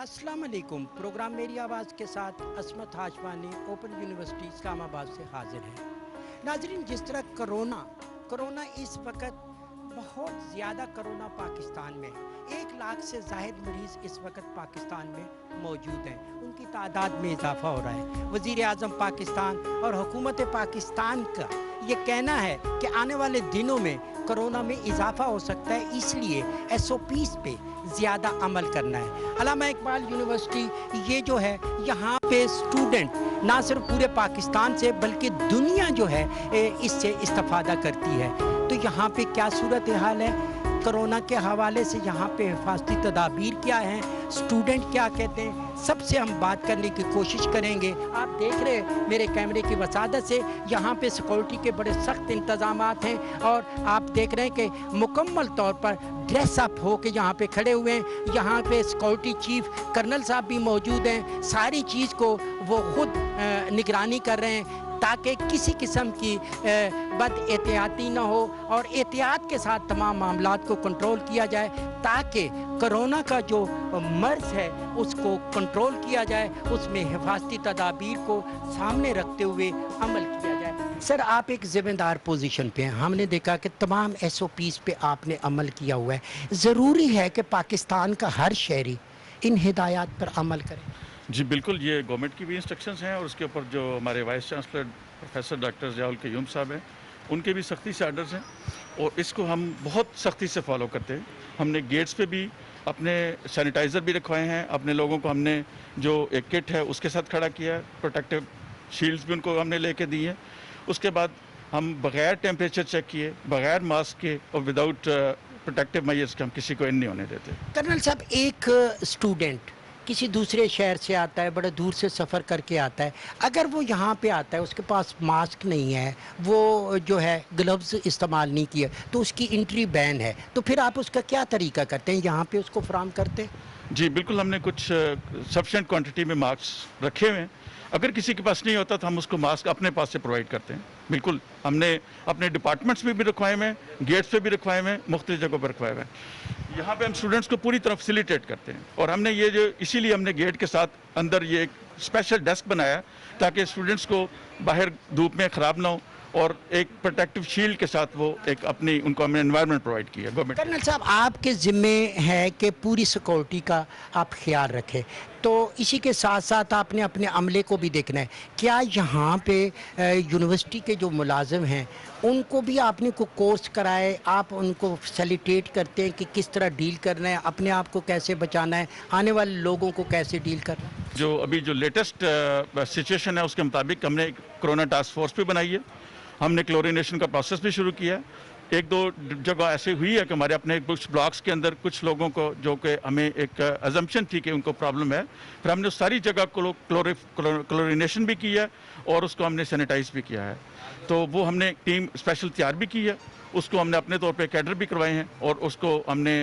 अस्सलाम वालेकुम। प्रोग्राम मेरी आवाज़ के साथ असमत हाशवानी ओपन यूनिवर्सिटी इस्लामाबाद से हाजिर है। नाजरीन, जिस तरह कोरोना इस वक्त बहुत ज़्यादा कोरोना पाकिस्तान में 1 लाख से ज़ायद मरीज़ इस वक्त पाकिस्तान में मौजूद हैं, उनकी तादाद में इजाफ़ा हो रहा है। वज़ीर आज़म पाकिस्तान और हुकूमत पाकिस्तान का ये कहना है कि आने वाले दिनों में कोरोना में इजाफ़ा हो सकता है, इसलिए SOPs पे ज़्यादा अमल करना है। अल्लामा इकबाल यूनिवर्सिटी ये जो है, यहाँ पे स्टूडेंट ना सिर्फ पूरे पाकिस्तान से बल्कि दुनिया जो है इससे इस्तिफ़ादा करती है। तो यहाँ पे क्या सूरत हाल है कोरोना के हवाले से, यहाँ पे हिफाजती तदाबीर क्या हैं, स्टूडेंट क्या कहते हैं, सबसे हम बात करने की कोशिश करेंगे। आप देख रहे हैं मेरे कैमरे की वसादत से यहाँ पे सिक्योरिटी के बड़े सख्त इंतज़ामात हैं और आप देख रहे हैं कि मुकम्मल तौर पर ड्रेस अप हो के यहाँ पे खड़े हुए हैं। यहाँ पे सिक्योरिटी चीफ कर्नल साहब भी मौजूद हैं। सारी चीज़ को वो खुद निगरानी कर रहे हैं ताकि किसी किस्म की बद एहतियाती ना हो और एहतियात के साथ तमाम मामलात को कंट्रोल किया जाए ताकि कोरोना का जो मर्ज़ है उसको कंट्रोल किया जाए, उसमें हिफाजती तदाबीर को सामने रखते हुए अमल किया जाए। सर, आप एक ज़िम्मेदार पोजीशन पे हैं, हमने देखा कि तमाम SOPs पे आपने अमल किया हुआ है। ज़रूरी है कि पाकिस्तान का हर शहरी इन हिदायत पर अमल करे? जी बिल्कुल, ये गवर्नमेंट की भी इंस्ट्रक्शंस हैं और उसके ऊपर जो हमारे vice chancellor professor doctor Ziaul Qayyum साहब हैं उनके भी सख्ती से आर्डर्स हैं और इसको हम बहुत सख्ती से फॉलो करते हैं। हमने गेट्स पे भी अपने सैनिटाइज़र भी रखवाए हैं, अपने लोगों को हमने जो एक किट है उसके साथ खड़ा किया है, प्रोटेक्टिव शील्ड्स भी उनको हमने लेके दी हैं। उसके बाद हम बग़ैर टेम्परेचर चेक किए, बग़ैर मास्क के और विदाउट प्रोटेक्टिव मेजर्स के हम किसी को इन नहीं होने देते। कर्नल साहब, एक स्टूडेंट किसी दूसरे शहर से आता है, बड़े दूर से सफ़र करके आता है, अगर वो यहाँ पे आता है, उसके पास मास्क नहीं है, वो जो है ग्लव्स इस्तेमाल नहीं किया, तो उसकी एंट्री बैन है, तो फिर आप उसका क्या तरीका करते हैं, यहाँ पे उसको फराहम करते हैं? जी बिल्कुल, हमने कुछ सफिशेंट क्वांटिटी में मास्क रखे हुए हैं। अगर किसी के पास नहीं होता तो हम उसको मास्क अपने पास से प्रोवाइड करते हैं। बिल्कुल, हमने अपने डिपार्टमेंट्स में भी रखवाए हुए हैं, गेट्स पे भी रखवाए हुए हैं, मुख्तलिफ जगहों पर रखवाए हुए हैं। यहाँ पे हम स्टूडेंट्स को पूरी तरह फैसिलिटेट करते हैं और हमने ये जो इसीलिए हमने गेट के साथ अंदर ये एक स्पेशल डेस्क बनाया ताकि स्टूडेंट्स को बाहर धूप में ख़राब ना हो और एक प्रोटेक्टिव शील्ड के साथ वो एक अपनी उनको हमने एनवायरनमेंट प्रोवाइड किया गवर्नमेंट। कर्नल साहब, आपके ज़िम्मे है कि पूरी सिक्योरिटी का आप ख्याल रखें, तो इसी के साथ साथ आपने अपने अमले को भी देखना है। क्या यहाँ पे यूनिवर्सिटी के जो मुलाजिम हैं उनको भी आपने को कोर्स कराए, आप उनको फैसिलिटेट करते हैं कि किस तरह डील करना है, अपने आप को कैसे बचाना है, आने वाले लोगों को कैसे डील करना है? जो अभी जो लेटेस्ट सिचुएशन है उसके मुताबिक हमने कोरोना टास्क फोर्स भी बनाई है, हमने क्लोरिनेशन का प्रोसेस भी शुरू किया है। 1-2 जगह ऐसे हुई है कि हमारे अपने कुछ ब्लॉक्स के अंदर कुछ लोगों को जो कि हमें एक अजम्पशन थी कि उनको प्रॉब्लम है, फिर हमने उस सारी जगह को क्लोरिनेशन भी किया और उसको हमने सैनिटाइज भी किया है। तो वो हमने टीम स्पेशल तैयार भी की है, उसको हमने अपने तौर पे कैडर भी करवाए हैं और उसको हमने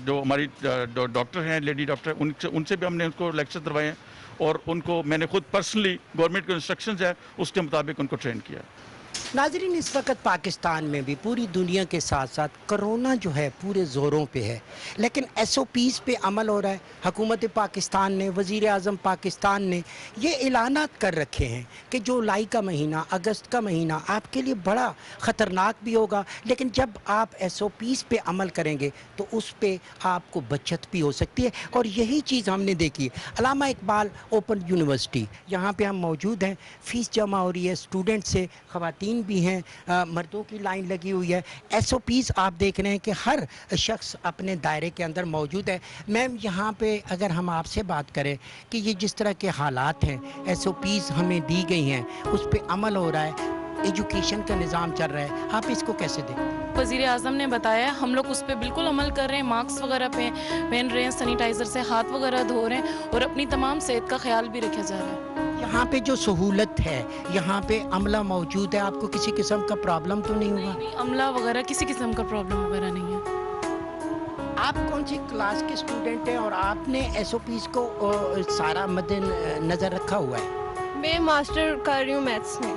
जो हमारी डॉक्टर हैं, लेडी डॉक्टर, उनसे भी हमने उनको लेक्चर करवाए हैं और उनको मैंने खुद पर्सनली गवर्नमेंट के इंस्ट्रक्शंस है उसके मुताबिक उनको ट्रेन किया। नाज़रीन, इस वक्त पाकिस्तान में भी पूरी दुनिया के साथ साथ कोरोना जो है पूरे ज़ोरों पे है, लेकिन SOPs पे अमल हो रहा है। हुकूमत पाकिस्तान ने, वज़ीर आज़म पाकिस्तान ने ये ऐलानात कर रखे हैं कि जुलाई का महीना, अगस्त का महीना आपके लिए बड़ा ख़तरनाक भी होगा, लेकिन जब आप SOPs पे अमल करेंगे तो उस पे आपको बचत भी हो सकती है और यही चीज़ हमने देखी। अल्लामा इकबाल ओपन यूनिवर्सिटी, यहाँ पे हम मौजूद हैं, फ़ीस जमा हो रही है, स्टूडेंट से ख़वातीन भी हैं, मर्दों की लाइन लगी हुई है। SOPs आप देख रहे हैं कि हर शख्स अपने दायरे के अंदर मौजूद है। मैम, यहाँ पे अगर हम आपसे बात करें कि ये जिस तरह के हालात हैं, SOPs हमें दी गई हैं, उस पर अमल हो रहा है, एजुकेशन का निज़ाम चल रहा है, आप इसको कैसे देखते हैं? वज़ीर आज़म ने बताया, हम लोग उस पर बिल्कुल अमल कर रहे हैं, मास्क वगैरह पहन रहे हैं, सैनिटाइज़र से हाथ वगैरह धो रहे हैं और अपनी तमाम सेहत का ख्याल भी रखा जा रहा है। यहाँ पे जो सहूलत है, यहाँ पे अमला मौजूद है, आपको किसी किस्म का प्रॉब्लम तो नहीं हुआ? नहीं, अमला वगैरह किसी किस्म का प्रॉब्लम वगैरह नहीं है। आप कौन सी क्लास के स्टूडेंट हैं और आपने SOPs को सारा मद्देनजर रखा हुआ है? मैं मास्टर कर रही हूँ मैथ्स में।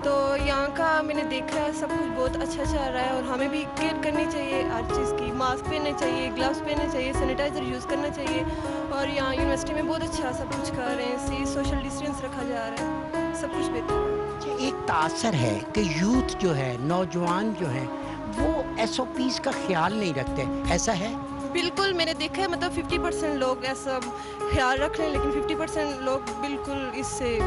تو یہاں کا میں نے دیکھا ہے سب کچھ بہت اچھا چل رہا ہے اور ہمیں بھی کیئر کرنی چاہیے ہر چیز کی. ماسک پہننے چاہیے, گلوز پہننے چاہیے, سینیٹائزر یوز کرنا چاہیے. اور یہاں یونیورسٹی میں بہت اچھا سب کچھ کر رہے ہیں, سوشل ڈسٹینس رکھا جا رہا ہے, سب کچھ بہتر ہے. ایک تاثر ہے کہ یوتھ جو ہے, نوجوان جو ہیں, وہ ایس او پیز کا خیال نہیں رکھتے, ایسا ہے؟ بالکل میں نے دیکھا ہے, مطلب 50% لوگ ایسا خیال رکھ رہے ہیں لیکن 50% لوگ بالکل اس سے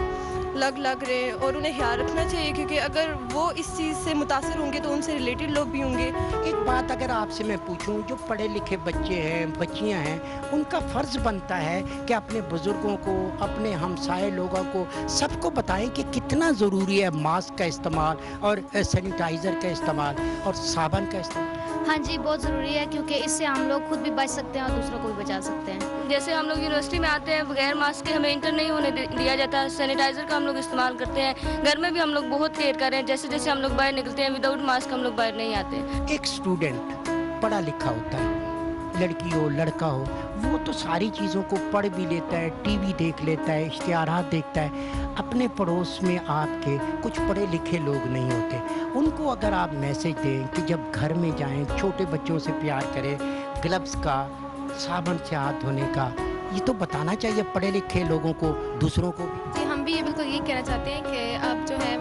لگ رہے ہیں. اور انہیں خیال رکھنا چاہیے کیونکہ اگر وہ اس چیز سے متاثر ہوں گے تو ان سے ریلیٹڈ لوگ بھی ہوں گے. ایک بات اگر آپ سے میں پوچھوں, جو پڑھے لکھے بچے ہیں, بچیاں ہیں, ان کا فرض بنتا ہے کہ اپنے بزرگوں کو, اپنے ہمسائے لوگوں کو, سب کو بتائیں کہ کتنا ضروری ہے ماسک کا استعمال اور سینیٹائزر کا استعمال اور صابن کا استعمال. ہاں جی, بہت ضروری ہے کیونکہ اس سے ہم لوگ خود بھی بچ سکتے ہیں اور دوسروں کو بھی بچا سکتے ہیں. جیسے ہم لوگ یونیورسٹی میں آتے ہیں بغیر ماسک کے ہمیں انٹر نہیں ہونے دیا جاتا. سینیٹائزر کا ہم لوگ استعمال کرتے ہیں. گھر میں بھی ہم لوگ بہت کیئر کر رہے ہیں. جیسے جیسے ہم لوگ باہر نکلتے ہیں وداؤٹ ماسک ہم لوگ باہر نہیں آتے. ایک اسٹوڈنٹ پڑھا لکھا ہوتا ہے, لڑکی ہو لڑکا ہو, وہ تو ساری چیزوں کو پڑھ بھی لیتا ہے, ٹی وی دیکھ لیتا ہے, اشتہارات دیکھتا ہے. اپنے پڑوس میں آپ کے کچھ پڑھے لکھے لوگ نہیں ہوتے, ان کو اگر آپ میسج دیں کہ جب گھر میں جائیں چھوٹے بچوں سے پیار کریں, گلوز کا, صابن سے ہاتھ دھونے کا, یہ تو بتانا چاہیے پڑھے لکھے لوگوں کو, دوسروں کو بھی. جی, ہم بھی یہ بالکل یہ کہنا چاہتے ہیں کہ آپ جو ہے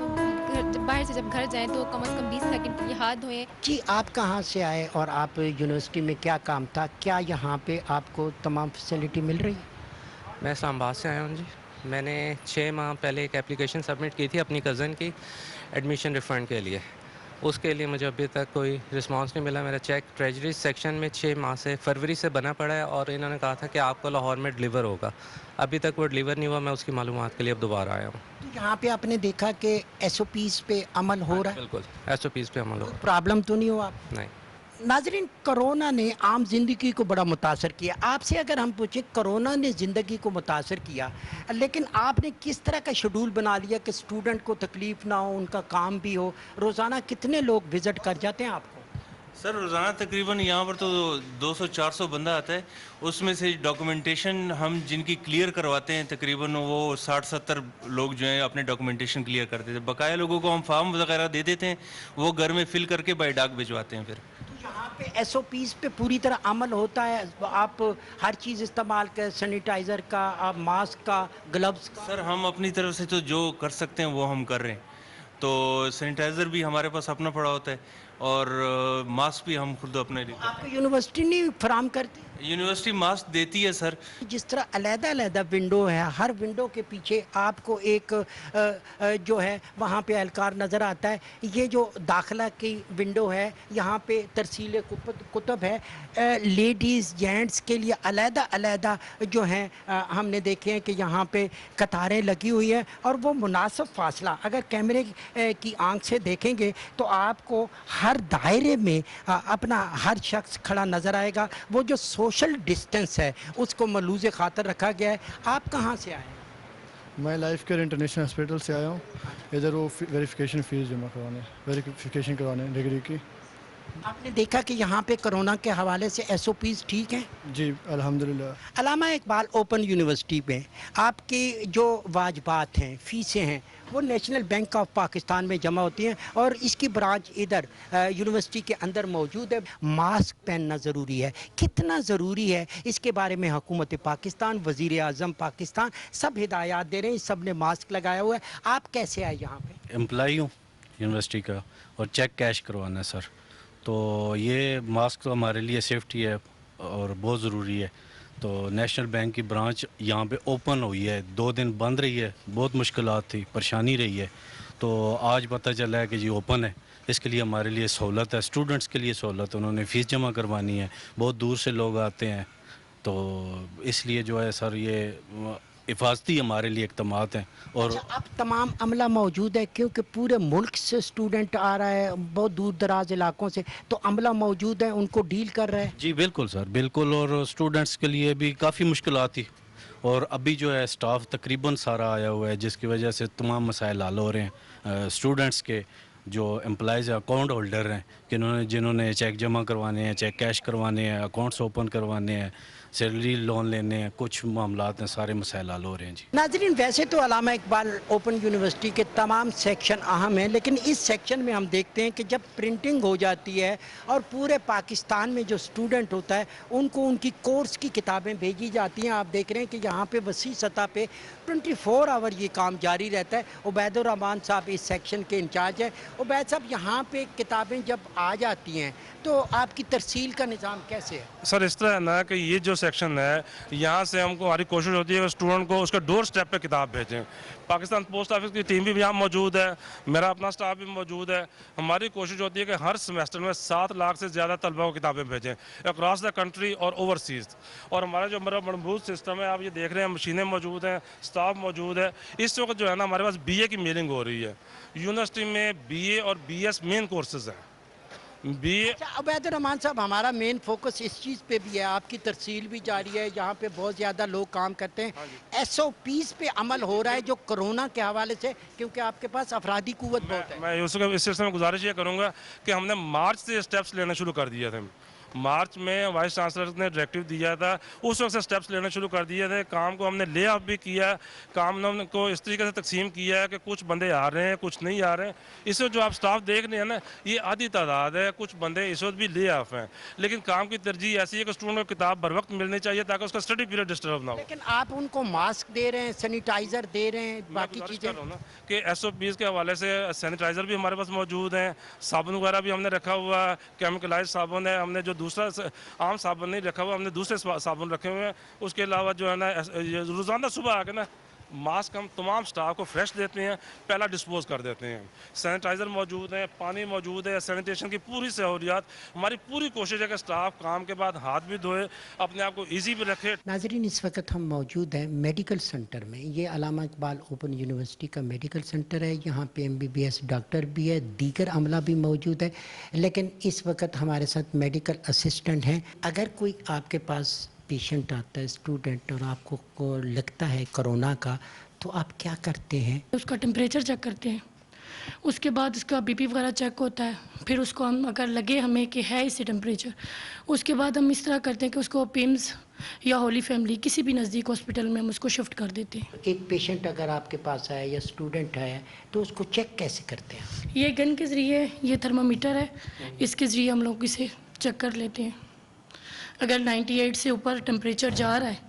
باہر سے جب گھر جائیں تو کم از کم 20 سیکنڈ کے لیے ہاتھ دھوئیں. جی, آپ کہاں سے آئے اور آپ یونیورسٹی میں کیا کام تھا, کیا یہاں پہ آپ کو تمام فیسلٹی مل رہی ہے؟ میں اسلام آباد سے آیا ہوں جی. میں نے 6 ماہ پہلے ایک اپلیکیشن سبمٹ کی تھی اپنی کزن کی ایڈمیشن ریفنڈ کے لیے. اس کے لیے مجھے ابھی تک کوئی رسپانس نہیں ملا. میرا چیک ٹریجری سیکشن میں 6 ماہ سے فروری سے بنا پڑا ہے اور انہوں نے کہا تھا کہ آپ کو لاہور میں ڈلیور ہوگا. ابھی تک وہ ڈلیور نہیں ہوا. میں اس کی معلومات کے لیے اب دوبارہ آیا ہوں. تو یہاں پہ آپ نے دیکھا کہ ایس او پیز پہ عمل ہو رہا ہے؟ بالکل, ایس او پیز پہ عمل ہو. پرابلم تو نہیں ہوا آپ؟ نہیں. ناظرین, کرونا نے عام زندگی کو بڑا متاثر کیا. آپ سے اگر ہم پوچھیں کرونا نے زندگی کو متاثر کیا, لیکن آپ نے کس طرح کا شیڈول بنا لیا کہ اسٹوڈنٹ کو تکلیف نہ ہو, ان کا کام بھی ہو؟ روزانہ کتنے لوگ وزٹ کر جاتے ہیں آپ کو؟ سر روزانہ تقریباً یہاں پر تو 200-400 بندہ آتا ہے. اس میں سے ڈاکومنٹیشن ہم جن کی کلیئر کرواتے ہیں تقریباً وہ 60-70 لوگ جو ہیں اپنے ڈاکومنٹیشن کلیئر کرتے تھے. بقایا لوگوں کو ہم فارم وغیرہ دے دیتے ہیں, وہ گھر میں فل کر کے بائی ڈاک بھجواتے ہیں. پھر یہاں پہ ایس او پیز پہ پوری طرح عمل ہوتا ہے؟ آپ ہر چیز استعمال کریں, سینیٹائزر کا, ماسک کا, گلوز کا؟ سر ہم اپنی طرف سے تو جو کر سکتے ہیں وہ ہم کر رہے ہیں. تو سینیٹائزر بھی ہمارے پاس اپنا پڑا ہوتا ہے اور ماسک بھی ہم خود اپنے لیے. آپ کو یونیورسٹی نہیں فراہم کرتی؟ یونیورسٹی ماسک دیتی ہے سر. جس طرح علیحدہ علیحدہ ونڈو ہے, ہر ونڈو کے پیچھے آپ کو ایک جو ہے وہاں پہ اہلکار نظر آتا ہے. یہ جو داخلہ کی ونڈو ہے, یہاں پہ ترسیل کتب ہے, لیڈیز جینٹس کے لیے علیحدہ علیحدہ جو ہیں ہم نے دیکھے ہیں کہ یہاں پہ قطاریں لگی ہوئی ہیں اور وہ مناسب فاصلہ اگر کیمرے کی آنکھ سے دیکھیں گے تو آپ کو ہر دائرے میں اپنا ہر شخص کھڑا نظر آئے گا. وہ جو سوشل ڈسٹنس ہے اس کو ملحوظ خاطر رکھا گیا ہے. آپ کہاں سے آئے ہیں؟ میں لائف کیئر انٹرنیشنل ہاسپٹل سے آیا ہوں. ادھر وہ ویریفیکیشن فیس جمع کروانے ڈگری کی. آپ نے دیکھا کہ یہاں پہ کرونا کے حوالے سے ایس او پیز ٹھیک ہیں؟ جی الحمدللہ. علامہ اقبال اوپن یونیورسٹی میں آپ کی جو واجبات ہیں, فیسیں ہیں, وہ نیشنل بینک آف پاکستان میں جمع ہوتی ہیں اور اس کی برانچ ادھر یونیورسٹی کے اندر موجود ہے. ماسک پہننا ضروری ہے, کتنا ضروری ہے اس کے بارے میں حکومت پاکستان, وزیر اعظم پاکستان سب ہدایات دے رہے ہیں, سب نے ماسک لگایا ہوا ہے. آپ کیسے آئے یہاں پہ؟ امپلائی ہوں یونیورسٹی کا اور چیک کیش کروانا ہے سر. تو یہ ماسک تو ہمارے لیے سیفٹی ہے اور بہت ضروری ہے. تو نیشنل بینک کی برانچ یہاں پہ اوپن ہوئی ہے, 2 دن بند رہی ہے, بہت مشکلات تھی, پریشانی رہی ہے. تو آج پتہ چلا ہے کہ جی اوپن ہے. اس کے لیے ہمارے لیے سہولت ہے, اسٹوڈنٹس کے لیے سہولت ہے. انہوں نے فیس جمع کروانی ہے, بہت دور سے لوگ آتے ہیں. تو اس لیے جو ہے سر یہ حفاظتی ہمارے لیے اقدامات ہیں. اور اب تمام عملہ موجود ہے کیونکہ پورے ملک سے اسٹوڈنٹ آ رہا ہے, بہت دور دراز علاقوں سے, تو عملہ موجود ہے, ان کو ڈیل کر رہے ہیں. جی بالکل سر, بالکل. اور اسٹوڈنٹس کے لیے بھی کافی مشکلات تھی اور ابھی جو ہے اسٹاف تقریباً سارا آیا ہوا ہے, جس کی وجہ سے تمام مسائل حل ہو رہے ہیں. اسٹوڈنٹس کے جو امپلائیز اکاؤنٹ ہولڈر ہیں جنہوں نے چیک جمع کروانے ہیں, چیک کیش کروانے ہیں, اکاؤنٹس اوپن کروانے ہیں, सैलरी लोन लेने हैं, कुछ मामलात हैं, सारे मसाइल हल हो रहे हैं जी। नाज़रीन, वैसे तो अल्लामा इकबाल ओपन यूनिवर्सिटी के तमाम सेक्शन अहम हैं, लेकिन इस सेक्शन में हम देखते हैं कि जब प्रिंटिंग हो जाती है और पूरे पाकिस्तान में जो स्टूडेंट होता है उनको उनकी कोर्स की किताबें भेजी जाती हैं। आप देख रहे हैं कि यहाँ पे वसी सतह पे 24 आवर ये काम जारी रहता है। उबैदुर रहमान साहब इस सेक्शन के इंचार्ज है। उबैद साहब, यहाँ पे किताबें जब आ जाती हैं तो आपकी तरसील का निज़ाम कैसे है? सर इस तरह है ना कि ये जो सेक्शन है, यहाँ से हमको हमारी कोशिश होती है कि स्टूडेंट को उसके डोर स्टेप पे किताब भेजें। पाकिस्तान पोस्ट ऑफिस की टीम भी यहाँ मौजूद है, मेरा अपना स्टाफ भी मौजूद है। हमारी कोशिश होती है कि हर सेमेस्टर में 7 लाख से ज़्यादा तलबा को किताबें भेजें अक्रॉस द कंट्री और ओवरसीज़। और हमारा जो मजबूत सिस्टम है, आप ये देख रहे हैं, मशीनें मौजूद हैं, स्टाफ मौजूद है। इस वक्त जो है ना हमारे पास BA की मेलिंग हो रही है। यूनिवर्सिटी में BA और BS मेन कोर्सेज हैं। अच्छा, उबैदुर रहमान साहब, हमारा मेन फोकस इस चीज़ पे भी है, आपकी तरसील भी जारी है, यहाँ पे बहुत ज़्यादा लोग काम करते हैं। SOPs पे अमल हो रहा है जो कोरोना के हवाले से, क्योंकि आपके पास अफरादी कुव्वत बहुत है। मैं इस सिलसिले में गुजारिश ये करूँगा कि हमने मार्च से स्टेप्स लेना शुरू कर दिए थे। मार्च में वाइस चांसलर ने डायरेक्टिव दिया था, उस वक्त से स्टेप्स लेना शुरू कर दिए थे। काम को हमने ले ऑफ भी किया, काम को इस तरीके से तकसीम किया है कि कुछ बंदे आ रहे हैं, कुछ नहीं आ रहे हैं। इस वक्त जो आप स्टाफ देख रहे हैं ना, ये आधी तादाद है, कुछ बंदे इस वक्त भी ले ऑफ हैं। लेकिन काम की तरजीह ऐसी है कि स्टूडेंट को किताब बर वक्त मिलनी चाहिए ताकि उसका स्टडी पीरियड डिस्टर्ब ना हो। लेकिन आप उनको मास्क दे रहे हैं, सैनिटाइज़र दे रहे हैं, बाकी चीज़ें कि SOPs के हवाले से सैनिटाइज़र भी हमारे पास मौजूद हैं, साबुन वगैरह भी हमने रखा हुआ, केमिकलाइज साबुन है, हमने जो दूसरा आम साबुन नहीं रखा हुआ, हमने दूसरे साबुन रखे हुए हैं। उसके अलावा जो है ना रोज़ाना सुबह आके ना मास्क हम तमाम स्टाफ को फ्रेश देते हैं, पहला डिस्पोज कर देते हैं। सैनिटाइज़र मौजूद है, पानी मौजूद है, सैनिटेशन की पूरी सहूलियात। हमारी पूरी कोशिश है कि स्टाफ काम के बाद हाथ भी धोए, अपने आप को ईजी भी रखे। नाज़रीन, इस वक्त हम मौजूद हैं मेडिकल सेंटर में। ये अल्लामा इकबाल ओपन यूनिवर्सिटी का मेडिकल सेंटर है। यहाँ पे MBBS डॉक्टर भी है, दीगर अमला भी मौजूद है, लेकिन इस वक्त हमारे साथ मेडिकल असिस्टेंट हैं। अगर कोई आपके पास पेशेंट आता है, स्टूडेंट, और आपको लगता है कोरोना का, तो आप क्या करते हैं? उसका टेम्परेचर चेक करते हैं, उसके बाद उसका BP वगैरह चेक होता है। फिर उसको हम अगर लगे हमें कि है इसी टेम्परेचर, उसके बाद हम इस तरह करते हैं कि उसको PIMS या होली फैमिली किसी भी नज़दीक हॉस्पिटल में हम उसको शिफ्ट कर देते हैं। एक पेशेंट अगर आपके पास आया या स्टूडेंट आया तो उसको चेक कैसे करते हैं? ये गन के ज़रिए, ये थर्मामीटर है, इसके ज़रिए हम लोग इसे चेक कर लेते हैं। अगर 98 से ऊपर टेम्परेचर जा रहा है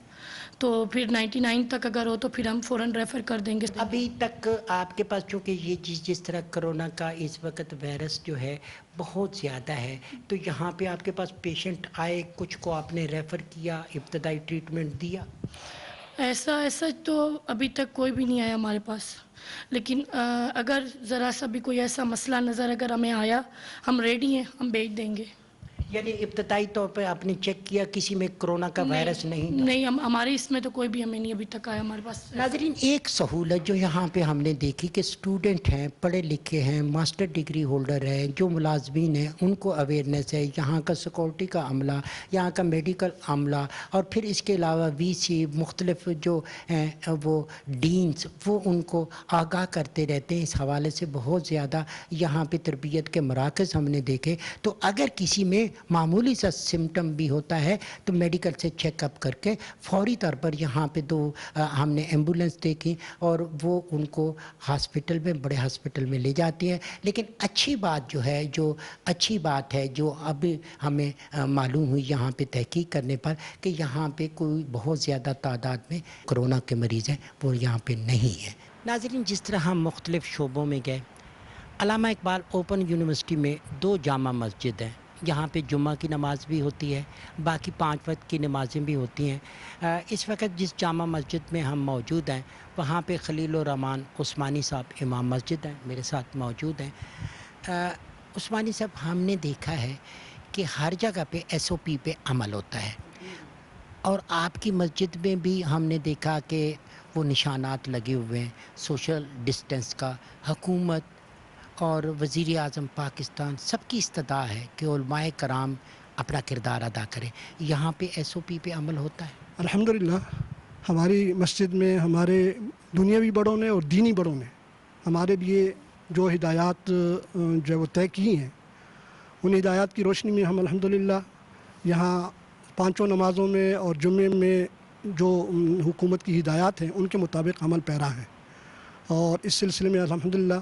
तो फिर 99 तक अगर हो तो फिर हम फ़ौरन रेफ़र कर देंगे। अभी तक आपके पास, चूँकि ये जिस तरह कोरोना का इस वक्त वायरस जो है बहुत ज़्यादा है, तो यहाँ पे आपके पास पेशेंट आए, कुछ को आपने रेफ़र किया, इब्तदाई ट्रीटमेंट दिया? ऐसा तो अभी तक कोई भी नहीं आया हमारे पास, लेकिन अगर ज़रा सा भी कोई ऐसा मसला नज़र अगर हमें आया, हम रेडी हैं, हम भेज देंगे। यानी इब्तदाई तौर पे आपने चेक किया, किसी में कोरोना का वायरस नहीं हमारे इसमें तो कोई भी हमें नहीं अभी तक आया हमारे पास। नाज़रीन, एक सहूलत जो यहाँ पे हमने देखी कि स्टूडेंट हैं, पढ़े लिखे हैं, मास्टर डिग्री होल्डर हैं, जो मुलाजमीन हैं, उनको अवेयरनेस है। यहाँ का सिक्योरिटी का अमला, यहाँ का मेडिकल अमला, और फिर इसके अलावा VC, मुख्तलिफ जो हैं वो डीन्स, वो उनको आगाह करते रहते हैं। इस हवाले से बहुत ज़्यादा यहाँ पे तरबियत के मराकज़ हमने देखे। तो अगर किसी में मामूली सा सिम्टम भी होता है तो मेडिकल से चेकअप करके फौरी तौर पर यहाँ पे हमने एम्बुलेंस देखी और वो उनको हॉस्पिटल में, बड़े हॉस्पिटल में ले जाती है। लेकिन अच्छी बात जो अभी हमें मालूम हुई यहाँ पे तहकीक करने पर कि यहाँ पे कोई बहुत ज़्यादा तादाद में कोरोना के मरीज़ हैं, वो यहाँ पे नहीं है। नाज़रीन, जिस तरह हम मुख्तलिफ़ शोबों में गए, अल्लामा इकबाल ओपन यूनिवर्सिटी में 2 जामा मस्जिद हैं। यहाँ पे जुम्मा की नमाज़ भी होती है, बाकी 5 वक्त की नमाज़ें भी होती हैं। इस वक्त जिस जामा मस्जिद में हम मौजूद हैं, वहाँ पे खलीलुर रहमान उस्मानी साहब इमाम मस्जिद हैं, मेरे साथ मौजूद हैं। उस्मानी साहब, हमने देखा है कि हर जगह पे SOP पे अमल होता है, और आपकी मस्जिद में भी हमने देखा कि वो निशानात लगे हुए हैं सोशल डिस्टेंस का। हुकूमत और वज़ीर आज़म पाकिस्तान सबकी इस्तदा है कि उलमाए कराम अपना किरदार अदा करें। यहाँ पे SOP पे अमल होता है? अल्हम्दुलिल्लाह, हमारी मस्जिद में हमारे दुनियावी बड़ों ने और दीनी बड़ों ने हमारे लिए जो हिदायत जो वो तय की हैं, उन हिदायत की रोशनी में हम अल्हम्दुलिल्लाह यहाँ पांचों नमाज़ों में और जुम्मे में जो हुकूमत की हिदायत हैं उनके मुताबिक अमल पैरा हैं। और इस सिलसिले में अल्हम्दुलिल्लाह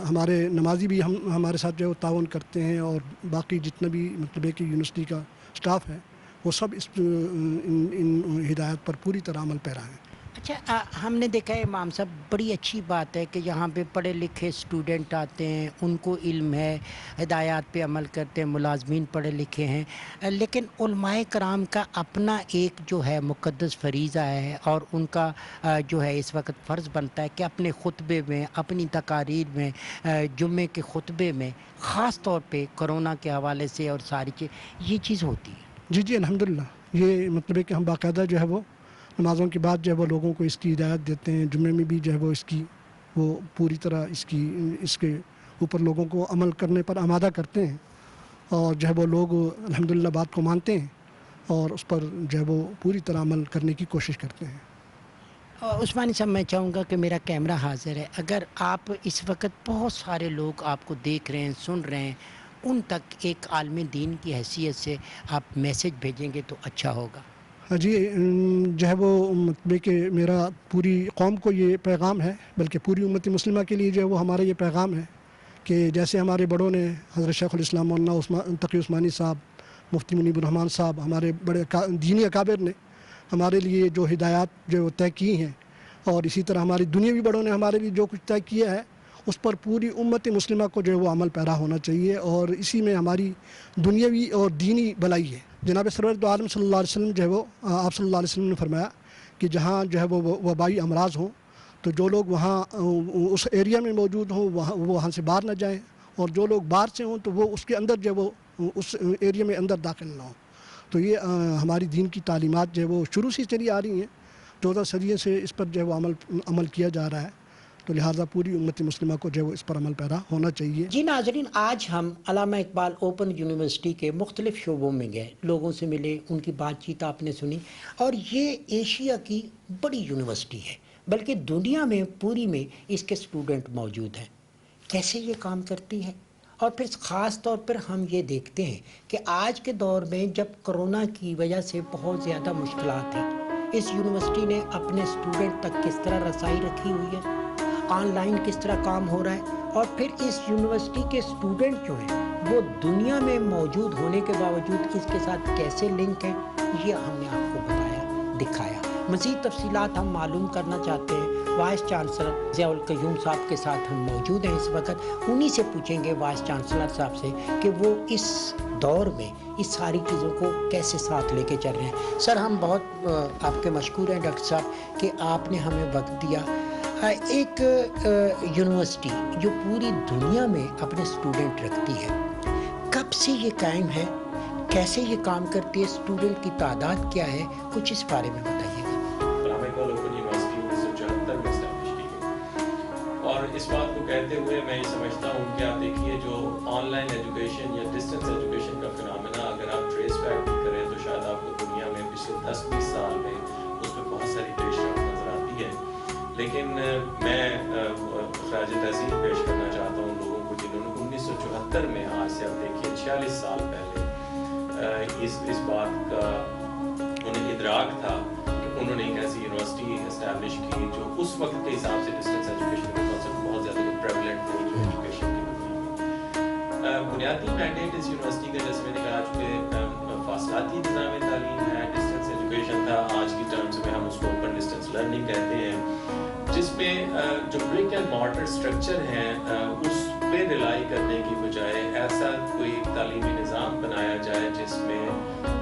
हमारे नमाजी भी हमारे साथ जो है ताउन करते हैं, और बाकी जितना भी मतलब है कि यूनिवर्सिटी का स्टाफ है वो सब इन हिदायत पर पूरी तरह अमल पैरा हैं। अच्छा, हमने देखा है इमाम साहब, बड़ी अच्छी बात है कि यहाँ पे पढ़े लिखे स्टूडेंट आते हैं, उनको इल्म है, हिदायत पे अमल करते हैं, मुलाजमीन पढ़े लिखे हैं, लेकिन उलमाए कराम का अपना एक जो है मुक़द्दस फरीज़ा है और उनका जो है इस वक्त फ़र्ज़ बनता है कि अपने खुतबे में, अपनी तकारीर में, जुम्मे के खुतबे में ख़ास तौर पे कोरोना के हवाले से और सारी ये चीज़ होती है। जी जी अल्हम्दुलिल्लाह, ये मतलब है कि हम बाकायदा जो है वो नमाज़ों के बाद जो है वो लोगों को इसकी हिदायत देते हैं। जुम्मे में भी जो है वो इसकी वो पूरी तरह इसके ऊपर लोगों को अमल करने पर आमादा करते हैं, और जो है वो लोग अल्हम्दुलिल्लाह बात को मानते हैं और उस पर जो है वो पूरी तरह अमल करने की कोशिश करते हैं। उस्मानी साहब, मैं चाहूँगा कि मेरा कैमरा हाज़िर है, अगर आप इस वक्त बहुत सारे लोग आपको देख रहे हैं, सुन रहे हैं, उन तक एक आलमी दीन की हैसियत से आप मैसेज भेजेंगे तो अच्छा होगा। जी, जो है वो मतलब कि मेरा पूरी कौम को ये पैगाम है, बल्कि पूरी उम्मत मुस्लिमा के लिए जो है वो हमारा ये पैगाम है कि जैसे हमारे बड़ों ने हज़रत शेखुल इस्लाम मौलाना तकी उस्मानी साहब, मुफ्ती मुनीबुर रहमान साहब, हमारे बड़े दीनी अकाबिर ने हमारे लिए जो हिदायत जो तय की हैं, और इसी तरह हमारी दुनियावी बड़ों ने हमारे लिए जो कुछ तय किया है उस पर पूरी उम्मत मुस्लिमा को जो है वो अमल पैरा होना चाहिए, और इसी में हमारी दुनियावी और दीनी भलाई है। जनाब सरवर दो आलम सल्लल्लाहु अलैहि वसल्लम जो है वो आप सल्लल्लाहु अलैहि वसल्लम ने फरमाया कि जहाँ जो है वो वबाई अमराज हों तो जो लोग वहाँ उस एरिया में मौजूद हों वहाँ से बाहर ना जाएं, और जो लोग बाहर से हों तो वो उसके अंदर जो है वो उस एरिया में अंदर दाखिल ना हो। तो ये हमारी दीन की तालीमात जो है वो शुरू से चली आ रही हैं, 14 सदियों से इस पर जो है वो अमल किया जा रहा है, तो लिहाजा पूरी उम्मत मुस्लिमा को जो है वो इस पर अमल पैरा होना चाहिए। जी नाज़रीन, आज हम अल्लामा इकबाल ओपन यूनिवर्सिटी के मुख्तलिफ शोबों में गए, लोगों से मिले, उनकी बातचीत आपने सुनी, और ये एशिया की बड़ी यूनिवर्सिटी है, बल्कि दुनिया में पूरी में इसके स्टूडेंट मौजूद हैं। कैसे ये काम करती है, और फिर ख़ास तौर पर हम ये देखते हैं कि आज के दौर में जब कोरोना की वजह से बहुत ज़्यादा मुश्किलात हैं, इस यूनिवर्सिटी ने अपने स्टूडेंट तक किस तरह रसाई रखी हुई है, ऑनलाइन किस तरह काम हो रहा है, और फिर इस यूनिवर्सिटी के स्टूडेंट जो हैं वो दुनिया में मौजूद होने के बावजूद इसके साथ कैसे लिंक हैं, ये हमने आपको बताया, दिखाया। मज़ीद तफसीलात हम मालूम करना चाहते हैं, वाइस चांसलर ज़ियाउल क़य्यूम साहब के साथ हम मौजूद हैं इस वक्त। उन्हीं से पूछेंगे वाइस चांसलर साहब से कि वो इस दौर में इस सारी चीज़ों को कैसे साथ लेके चल रहे हैं। सर, हम बहुत आपके मशकूर हैं डॉक्टर साहब कि आपने हमें वक्त दिया। एक यूनिवर्सिटी जो पूरी दुनिया में अपने स्टूडेंट रखती है, कब से ये कायम है, कैसे ये काम करती है, स्टूडेंट की तादाद क्या है, कुछ इस बारे में बताइएगा। अल्लामा इकबाल ओपन यूनिवर्सिटी 1974 में इस्टेब्लिश की गई, और इस बात को कहते हुए मैं ये समझता हूँ कि आप देखिए जो ऑनलाइन एजुकेशन या डिस्टेंस एजुकेशन का फिनोमेना अगर आप ट्रेस बैक भी करें तो शायद आपको दुनिया में पिछले 10-20 साल में उसमें बहुत सारी पेशरफ नज़र आती है। लेकिन मैं खराज तहसीन पेश करना चाहता हूँ लोगों को जिन्होंने 1974 में, आज से आप देखिए 46 साल पहले इस बात का उन्हें इदराक था कि उन्होंने एक ऐसी यूनिवर्सिटी इस्टेब्लिश की जो उस वक्त के हिसाब से डिस्टेंस एजुकेशन का कॉन्सेप्ट बहुत ज़्यादा प्रेवलेंट थी जो एजुकेशन की दुनिया में। बुनियादी मैंडेट इस यूनिवर्सिटी का, जैसे मैंने कहा, चूँकि फासलाती निज़ाम तालीम है, डिस्टेंस एजुकेशन था, आज की टर्म्स में हम उसको ओपन डिस्टेंस लर्निंग कहते हैं, जिसमें जो ब्रिक एंड मॉर्टर स्ट्रक्चर है उस पे रिलाई करने की बजाय ऐसा कोई तालीमी निज़ाम बनाया जाए जिसमें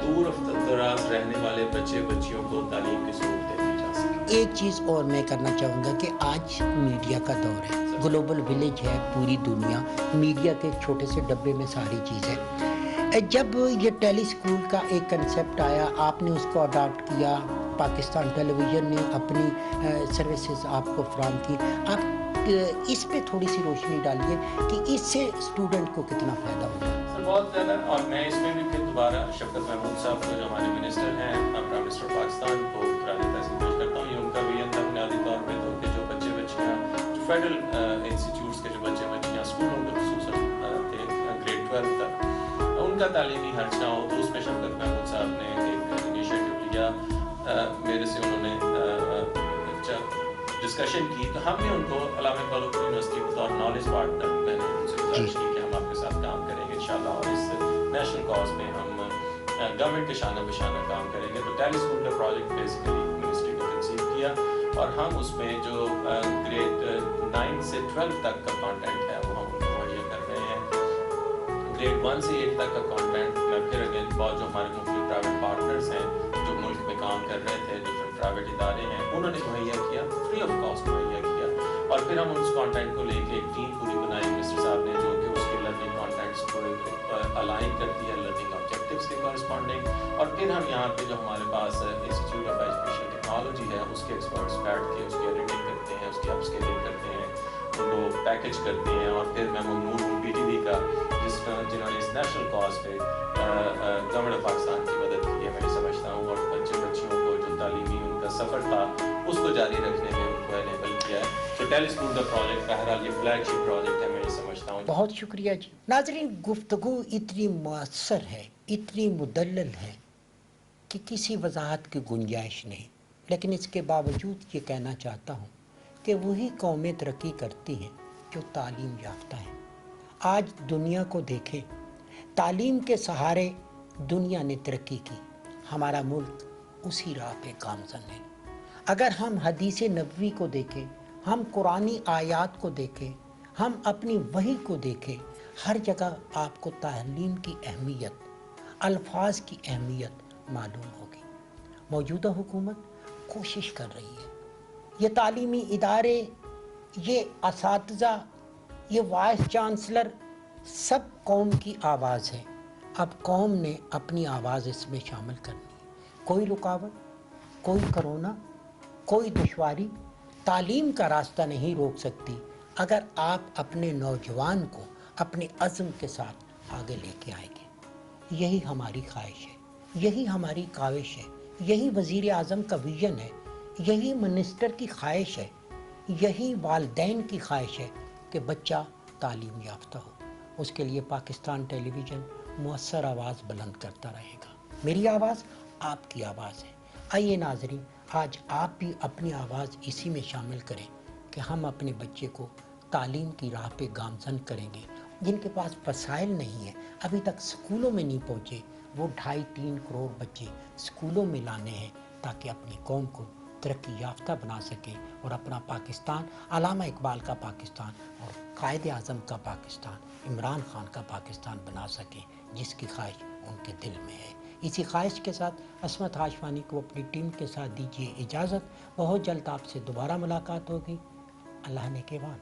दूर दराज रहने वाले बच्चे बच्चियों को तालीम की सहूलतें दी जा सके। एक चीज़ और मैं करना चाहूँगा कि आज मीडिया का दौर है, ग्लोबल विलेज है पूरी दुनिया, मीडिया के एक छोटे से डब्बे में सारी चीज़ है। जब ये टेली स्कूल का एक कंसेप्ट आया, आपने उसको अडॉप्ट किया, पाकिस्तान टेलीविज़न ने अपनी सर्विसेज आपको फराहम की, आप इस पे थोड़ी सी रोशनी डालिए कि इससे स्टूडेंट को कितना फ़ायदा होगा। बहुत ज़्यादा, और मैं इसमें भी फिर दोबारा शफकत महमूद साहब को, जो हमारे मिनिस्टर हैं, प्राइम मिनिस्टर पाकिस्तान को खराज तहसीन पेश करता हूँ। ये उनका विजन था बुनियादी तौर पर तो कि जो बच्चे बच्चियाँ जो फेडरल इंस्टीट्यूट्स के जो बच्चे बच्चियाँ स्कूलों के खुसूसन थे ग्रेड 12 तक, ان کا تعلیمی خرچ نہ ہو، تو اس میں شفقت محمود صاحب نے ایک انیشیٹو لیا، میرے سے انہوں نے ڈسکشن کی، تو ہم نے ان کو علامہ اقبال اوپن یونیورسٹی بطور نالج پارٹنر میں نے ان سے گزارش کی کہ ہم آپ کے ساتھ کام کریں گے انشاءاللہ، اور اس نیشنل کاز میں ہم گورنمنٹ کے شانہ بشانہ کام کریں گے۔ تو ٹیلی اسکول کا پروجیکٹ بیسیکلی یونیورسٹی کو کنسیو کیا، اور ہم اس میں جو گریڈ 9 سے 12 تک کا کانٹینٹ ہے وہ ہم ان کو مہیا کر رہے ہیں۔ گریڈ 1 سے 8 تک کا کانٹینٹ میں پھر اگین بہت جو ہمارے مختلف پرائیویٹ پارٹنرز ہیں جو ملک میں کام کر رہے تھے، ڈفرینٹ پرائیویٹ ادارے ہیں، انہوں نے مہیا کیا، فری آف کاسٹ مہیا کیا، اور پھر ہم اس کانٹینٹ کو لے کے ایک ٹیم پوری بنائی منسٹر صاحب نے، جو کہ اس کے لرننگ کانٹینٹس کو الائن کرتی ہے لرننگ آبجیکٹیوز کے کورسپونڈنگ، اور پھر ہم یہاں پہ جو ہمارے پاس انسٹیٹیوٹ آف ایجوکیشن ٹیکنالوجی ہے اس کے ایکسپرٹس بیٹھ کے اس کی ایڈیٹنگ کرتے ہیں، اس کی اپ اسکیلنگ کرتے ہیں، ان کو پیکج کرتے ہیں، اور پھر میں ممنون ہوں پی ٹی وی کا جنہوں نے اس نیشنل کاز پہ گورنمنٹ آف پاکستان کی مدد کی ہے، میں سمجھتا ہوں، اور بچیوں کو جو تعلیمی ان کا سفر تھا اس کو جاری رکھنے میں ان کو انیبل کیا ہے۔ تو ٹیلی اسکول کا پروجیکٹ بہرحال یہ فلیگ شپ پروجیکٹ ہے، میں سمجھتا ہوں۔ بہت شکریہ جی۔ ناظرین، گفتگو اتنی مؤثر ہے، اتنی مدلل ہے کہ کسی وضاحت کی گنجائش نہیں، لیکن اس کے باوجود یہ کہنا چاہتا ہوں کہ وہی قومیں ترقی کرتی ہیں جو تعلیم یافتہ ہیں۔ آج دنیا کو دیکھیں، تعلیم کے سہارے دنیا نے ترقی کی، ہمارا ملک اسی راہ پہ گامزن ہے۔ اگر ہم حدیث نبوی کو دیکھیں، ہم قرآنی آیات کو دیکھیں، ہم اپنی وحی کو دیکھیں، ہر جگہ آپ کو تعلیم کی اہمیت، الفاظ کی اہمیت معلوم ہوگی۔ موجودہ حکومت کوشش کر رہی ہے، یہ تعلیمی ادارے، یہ اساتذہ، یہ وائس چانسلر، سب قوم کی آواز ہے۔ اب قوم نے اپنی آواز اس میں شامل کرنی ہے۔ کوئی رکاوٹ، کوئی کرونا، کوئی دشواری تعلیم کا راستہ نہیں روک سکتی اگر آپ اپنے نوجوان کو اپنے عزم کے ساتھ آگے لے کے آئیں گے۔ یہی ہماری خواہش ہے، یہی ہماری کاوش ہے، یہی وزیر اعظم کا ویژن ہے، یہی منسٹر کی خواہش ہے، یہی والدین کی خواہش ہے کہ بچہ تعلیم یافتہ ہو۔ اس کے لیے پاکستان ٹیلی ویژن مؤثر آواز بلند کرتا رہے گا۔ میری آواز آپ کی آواز ہے۔ آئیے ناظرین، آج آپ بھی اپنی آواز اسی میں شامل کریں کہ ہم اپنے بچے کو تعلیم کی راہ پہ گامزن کریں گے۔ جن کے پاس وسائل نہیں ہیں، ابھی تک سکولوں میں نہیں پہنچے، وہ 2.5-3 کروڑ بچے سکولوں میں لانے ہیں تاکہ اپنی قوم کو ترقی یافتہ بنا سکیں اور اپنا پاکستان، علامہ اقبال کا پاکستان اور قائد اعظم کا پاکستان، عمران خان کا پاکستان بنا سکیں، جس کی خواہش ان کے دل میں ہے۔ اسی خواہش کے ساتھ عصمت ہاشمانی کو اپنی ٹیم کے ساتھ دیجیے اجازت۔ بہت جلد آپ سے دوبارہ ملاقات ہوگی۔ اللہ نے کے بعد